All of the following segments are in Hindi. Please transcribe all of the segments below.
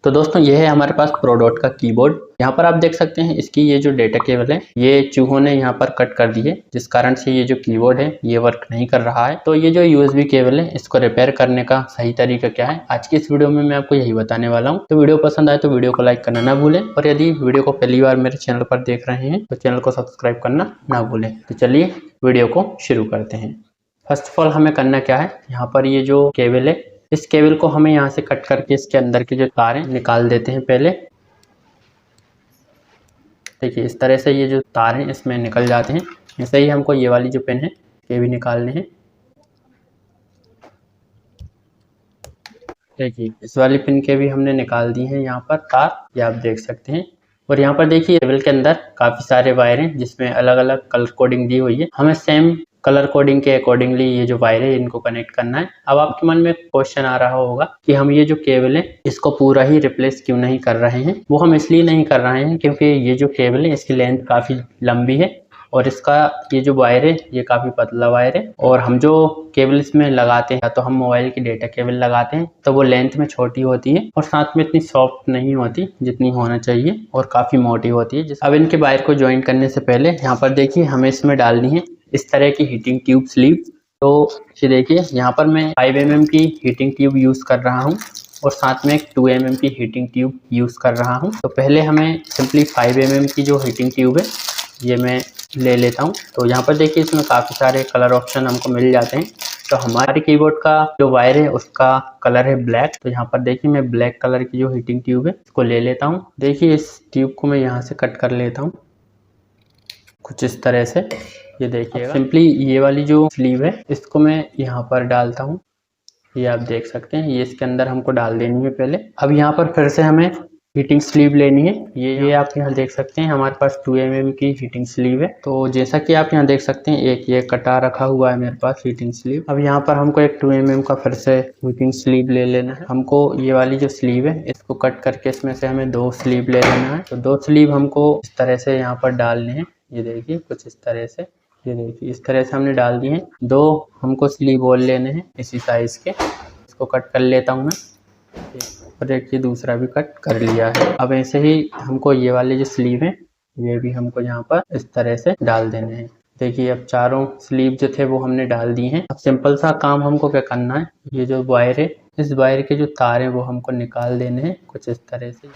तो दोस्तों ये है हमारे पास प्रोडॉट का कीबोर्ड। यहाँ पर आप देख सकते हैं इसकी ये जो डेटा केबल है ये चूहों ने यहाँ पर कट कर दी है, जिस कारण से ये जो कीबोर्ड है ये वर्क नहीं कर रहा है। तो ये जो यूएसबी केबल है इसको रिपेयर करने का सही तरीका क्या है, आज की इस वीडियो में मैं आपको यही बताने वाला हूँ। तो वीडियो पसंद आए तो वीडियो को लाइक करना ना भूलें, और यदि वीडियो को पहली बार मेरे चैनल पर देख रहे हैं तो चैनल को सब्सक्राइब करना ना भूलें। तो चलिए वीडियो को शुरू करते हैं। फर्स्ट ऑफ ऑल हमें करना क्या है, यहाँ पर ये जो केबल है इस केबल को हमें यहाँ से कट करके इसके अंदर के जो तार हैं निकाल देते हैं। पहले देखिए इस तरह से ये जो तार हैं इसमें निकल जाते हैं। ऐसे ही हमको ये वाली जो पिन है ये भी निकालने हैं। देखिए इस वाली पिन के भी हमने निकाल दी हैं यहाँ पर तार, ये आप देख सकते हैं। और यहाँ पर देखिए केबल के अंदर काफ़ी सारे वायर हैं जिसमें अलग अलग कलर कोडिंग दी हुई है। हमें सेम कलर कोडिंग के अकॉर्डिंगली ये जो वायर है इनको कनेक्ट करना है। अब आपके मन में क्वेश्चन आ रहा होगा कि हम ये जो केबल है इसको पूरा ही रिप्लेस क्यों नहीं कर रहे हैं। वो हम इसलिए नहीं कर रहे हैं क्योंकि ये जो केबल है इसकी लेंथ काफ़ी लंबी है और इसका ये जो वायर है ये काफ़ी पतला वायर है। और हम जो केबल इसमें लगाते हैं, तो हम मोबाइल की डेटा केबल लगाते हैं तो वो लेंथ में छोटी होती है और साथ में इतनी सॉफ्ट नहीं होती जितनी होना चाहिए, और काफ़ी मोटी होती है। अब इनके वायर को ज्वाइन करने से पहले यहाँ पर देखिए हमें इसमें डालनी है इस तरह की हीटिंग ट्यूब स्लीव। तो ये देखिए यहाँ पर मैं 5 mm की हीटिंग ट्यूब यूज़ कर रहा हूँ और साथ में एक 2 mm की हीटिंग ट्यूब यूज़ कर रहा हूँ। तो पहले हमें सिंपली 5 mm की जो हीटिंग ट्यूब है ये मैं ले लेता हूँ। तो यहाँ पर देखिए इसमें काफ़ी सारे कलर ऑप्शन हमको मिल जाते हैं। तो हमारे कीबोर्ड का जो वायर है उसका कलर है ब्लैक। तो यहाँ पर देखिए मैं ब्लैक कलर की जो हीटिंग ट्यूब है इसको ले लेता हूँ। देखिए इस ट्यूब को मैं यहाँ से कट कर लेता हूँ कुछ इस तरह से। ये देखिएगा सिंपली ये वाली जो स्लीव है इसको मैं यहाँ पर डालता हूँ। ये आप देख सकते हैं ये इसके अंदर हमको डाल देनी है पहले। अब यहाँ पर फिर से हमें हीटिंग स्लीव लेनी है। ये आप यहाँ देख सकते हैं हमारे पास 2 mm की हीटिंग स्लीव है। तो जैसा कि आप यहाँ देख सकते हैं एक ये कटा रखा हुआ है मेरे पास हीटिंग स्लीव। अब यहाँ पर हमको एक 2 mm का फिर से हीटिंग स्लीव ले लेना है। हमको ये वाली जो स्लीव है इसको कट करके इसमें से हमें 2 स्लीव ले लेना है। तो 2 स्लीव हमको इस तरह से यहाँ पर डालने हैं। ये देखिए कुछ इस तरह से, ये देखिए इस तरह से हमने डाल दिए हैं। 2 हमको स्लीव और लेने हैं इसी साइज के। इसको कट कर लेता हूँ मैं, और एक ये दूसरा भी कट कर लिया है। अब ऐसे ही हमको ये वाले जो स्लीव है ये भी हमको यहाँ पर इस तरह से डाल देने हैं। देखिए अब चारों स्लीव जो थे वो हमने डाल दिए हैं। अब सिंपल सा काम हमको क्या करना है, ये जो वायर है इस वायर के जो तार है वो हमको निकाल देने हैं कुछ इस तरह से।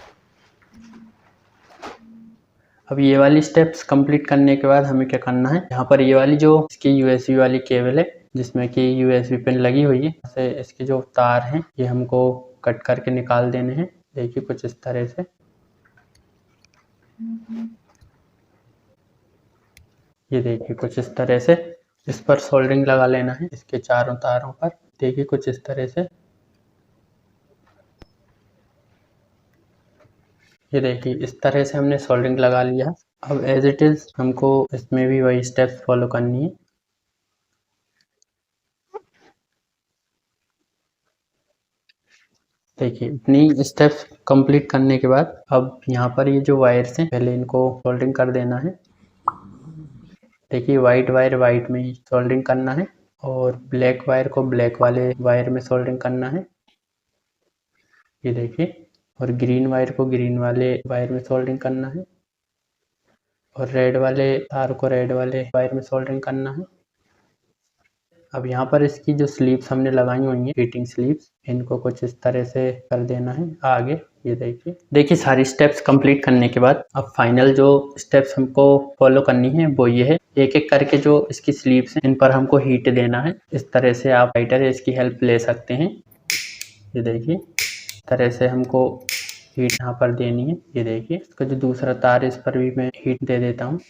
अब ये वाली स्टेप्स कंप्लीट करने के बाद हमें क्या करना है, यहाँ पर ये वाली जो इसकी यूएसबी वाली केबल है जिसमें कि यूएसबी पिन लगी हुई है, से इसके जो तार हैं ये हमको कट करके निकाल देने हैं। देखिए कुछ इस तरह से। ये देखिए कुछ इस तरह से इस पर सोल्डरिंग लगा लेना है इसके चारों तारों पर। देखिए कुछ इस तरह से। ये देखिए इस तरह से हमने सोल्डरिंग लगा लिया। अब एज इट इज हमको इसमें भी वही स्टेप्स फॉलो करनी है। देखिए इतनी स्टेप्स कंप्लीट करने के बाद अब यहाँ पर ये जो वायर्स हैं पहले इनको सोल्डरिंग कर देना है। देखिए वाइट वायर वाइट में ही सोल्डरिंग करना है और ब्लैक वायर को ब्लैक वाले वायर में सोल्डरिंग करना है। ये देखिए, और ग्रीन वायर को ग्रीन वाले वायर में सोल्डरिंग करना है और रेड वाले तार को रेड वाले वायर में सोल्डरिंग करना है। अब यहाँ पर इसकी जो स्लीव्स हमने लगाई हुई हैं हीटिंग स्लीव्स, इनको कुछ इस तरह से कर देना है आगे। ये देखिए सारी स्टेप्स कंप्लीट करने के बाद अब फाइनल जो स्टेप्स हमको फॉलो करनी है वो ये है, एक एक करके जो इसकी स्लीव्स हैं इन पर हमको हीट देना है। इस तरह से आप लाइटर है इसकी हेल्प ले सकते हैं। ये देखिए इस तरह से हमको हीट यहाँ पर देनी है। ये देखिए इसका जो दूसरा तार है इस पर भी मैं हीट दे देता हूँ।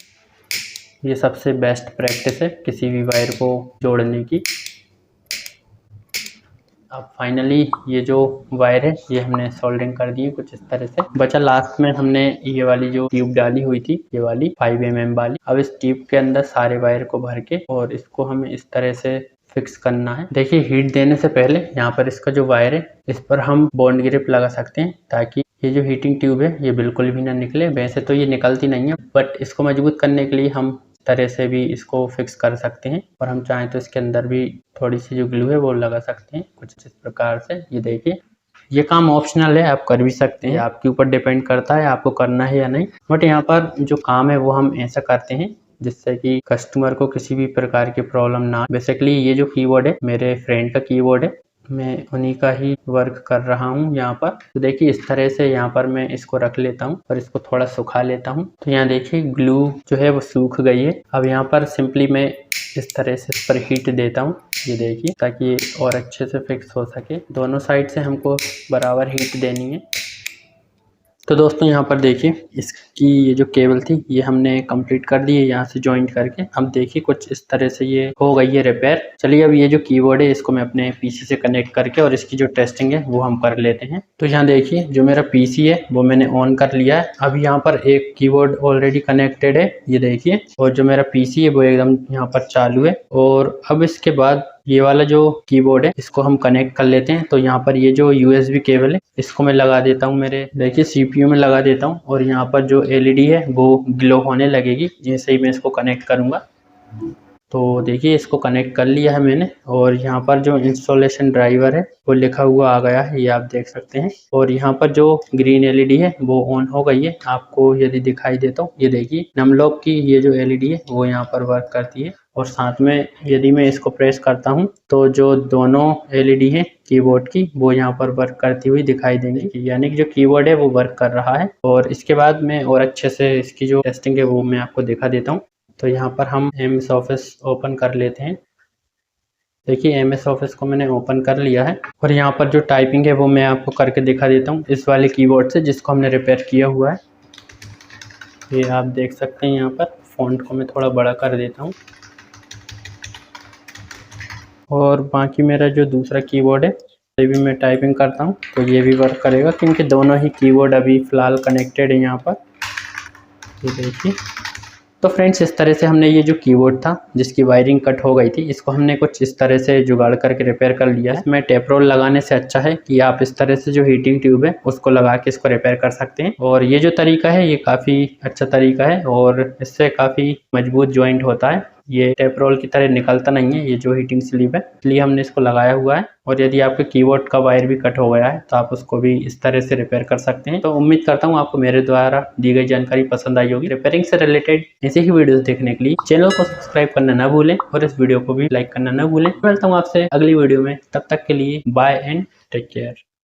ये सबसे बेस्ट प्रैक्टिस है किसी भी वायर को जोड़ने की। अब फाइनली ये जो वायर है ये हमने सोल्डरिंग कर दी है कुछ इस तरह से। बचा लास्ट में हमने ये वाली जो ट्यूब डाली हुई थी ये वाली 5 mm वाली। अब इस ट्यूब के अंदर सारे वायर को भर के और इसको हमें इस तरह से फिक्स करना है। देखिए हीट देने से पहले यहाँ पर इसका जो वायर है इस पर हम बॉन्ड ग्रिप लगा सकते हैं ताकि ये जो हीटिंग ट्यूब है ये बिल्कुल भी ना निकले। वैसे तो ये निकलती नहीं है बट इसको मजबूत करने के लिए हम तरह से भी इसको फिक्स कर सकते हैं, और हम चाहें तो इसके अंदर भी थोड़ी सी जो ग्लू है वो लगा सकते हैं कुछ इस प्रकार से। ये देखिए ये काम ऑप्शनल है, आप कर भी सकते हैं, आपके ऊपर डिपेंड करता है आपको करना है या नहीं। बट यहाँ पर जो काम है वो हम ऐसा करते हैं जिससे कि कस्टमर को किसी भी प्रकार की प्रॉब्लम ना। बेसिकली ये जो कीबोर्ड है मेरे फ्रेंड का कीबोर्ड है, मैं उन्हीं का ही वर्क कर रहा हूँ यहाँ पर। तो देखिए इस तरह से यहाँ पर मैं इसको रख लेता हूँ और इसको थोड़ा सुखा लेता हूँ। तो यहाँ देखिए ग्लू जो है वो सूख गई है। अब यहाँ पर सिंपली मैं इस तरह से इस पर हीट देता हूँ, ये देखिए, ताकि ये और अच्छे से फिक्स हो सके। दोनों साइड से हमको बराबर हीट देनी है। तो दोस्तों यहाँ पर देखिए इसकी ये जो केबल थी ये हमने कंप्लीट कर दी है यहाँ से जॉइंट करके। अब देखिए कुछ इस तरह से ये हो गई है रिपेयर। चलिए अब ये जो कीबोर्ड है इसको मैं अपने पीसी से कनेक्ट करके और इसकी जो टेस्टिंग है वो हम कर लेते हैं। तो यहाँ देखिए जो मेरा पीसी है वो मैंने ऑन कर लिया है। अब यहाँ पर एक कीबोर्ड ऑलरेडी कनेक्टेड है, ये देखिए, और जो मेरा पीसी है वो एकदम यहाँ पर चालू है। और अब इसके बाद ये वाला जो कीबोर्ड है इसको हम कनेक्ट कर लेते हैं। तो यहाँ पर ये जो यूएसबी केबल है इसको मैं लगा देता हूँ, मेरे देखिए सीपीयू में लगा देता हूँ। और यहाँ पर जो एलईडी है वो ग्लो होने लगेगी जैसे ही मैं इसको कनेक्ट करूँगा। तो देखिए इसको कनेक्ट कर लिया है मैंने। और यहाँ पर जो इंस्टॉलेशन ड्राइवर है वो लिखा हुआ आ गया है, ये आप देख सकते हैं। और यहाँ पर जो ग्रीन एलईडी है वो ऑन हो गई है, आपको यदि दिखाई देता हूँ, ये देखिए नमलॉक की ये जो एलईडी है वो यहाँ पर वर्क करती है। और साथ में यदि मैं इसको प्रेस करता हूँ तो जो दोनों एलईडी है कीबोर्ड की वो यहाँ पर वर्क करती हुई दिखाई देंगी, यानी कि जो कीबोर्ड है वो वर्क कर रहा है। और इसके बाद मैं और अच्छे से इसकी जो टेस्टिंग है वो मैं आपको दिखा देता हूँ। तो यहाँ पर हम MS ऑफिस ओपन कर लेते हैं। देखिए MS ऑफिस को मैंने ओपन कर लिया है। और यहाँ पर जो टाइपिंग है वो मैं आपको करके दिखा देता हूँ इस वाले कीबोर्ड से जिसको हमने रिपेयर किया हुआ है। ये आप देख सकते हैं, यहाँ पर फ़ॉन्ट को मैं थोड़ा बड़ा कर देता हूँ। और बाकी मेरा जो दूसरा कीबोर्ड है ये भी मैं टाइपिंग करता हूँ तो ये भी वर्क करेगा, क्योंकि दोनों ही कीबोर्ड अभी फ़िलहाल कनेक्टेड है यहाँ पर, ये देखिए। तो फ्रेंड्स इस तरह से हमने ये जो कीबोर्ड था जिसकी वायरिंग कट हो गई थी इसको हमने कुछ इस तरह से जुगाड़ करके रिपेयर कर लिया है। इसमें टेप रोल लगाने से अच्छा है कि आप इस तरह से जो हीटिंग ट्यूब है उसको लगा के इसको रिपेयर कर सकते हैं। और ये जो तरीका है ये काफ़ी अच्छा तरीका है और इससे काफ़ी मजबूत जॉइंट होता है। ये टेप रोल की तरह निकलता नहीं है ये जो हीटिंग स्लीव है, इसलिए हमने इसको लगाया हुआ है। और यदि आपके कीबोर्ड का वायर भी कट हो गया है तो आप उसको भी इस तरह से रिपेयर कर सकते हैं। तो उम्मीद करता हूँ आपको मेरे द्वारा दी गई जानकारी पसंद आई होगी। रिपेयरिंग से रिलेटेड ऐसे ही वीडियोस देखने के लिए चैनल को सब्सक्राइब करना ना भूलें और इस वीडियो को भी लाइक करना ना भूलें। मिलता हूँ आपसे अगली वीडियो में, तब तक के लिए बाय एंड टेक केयर।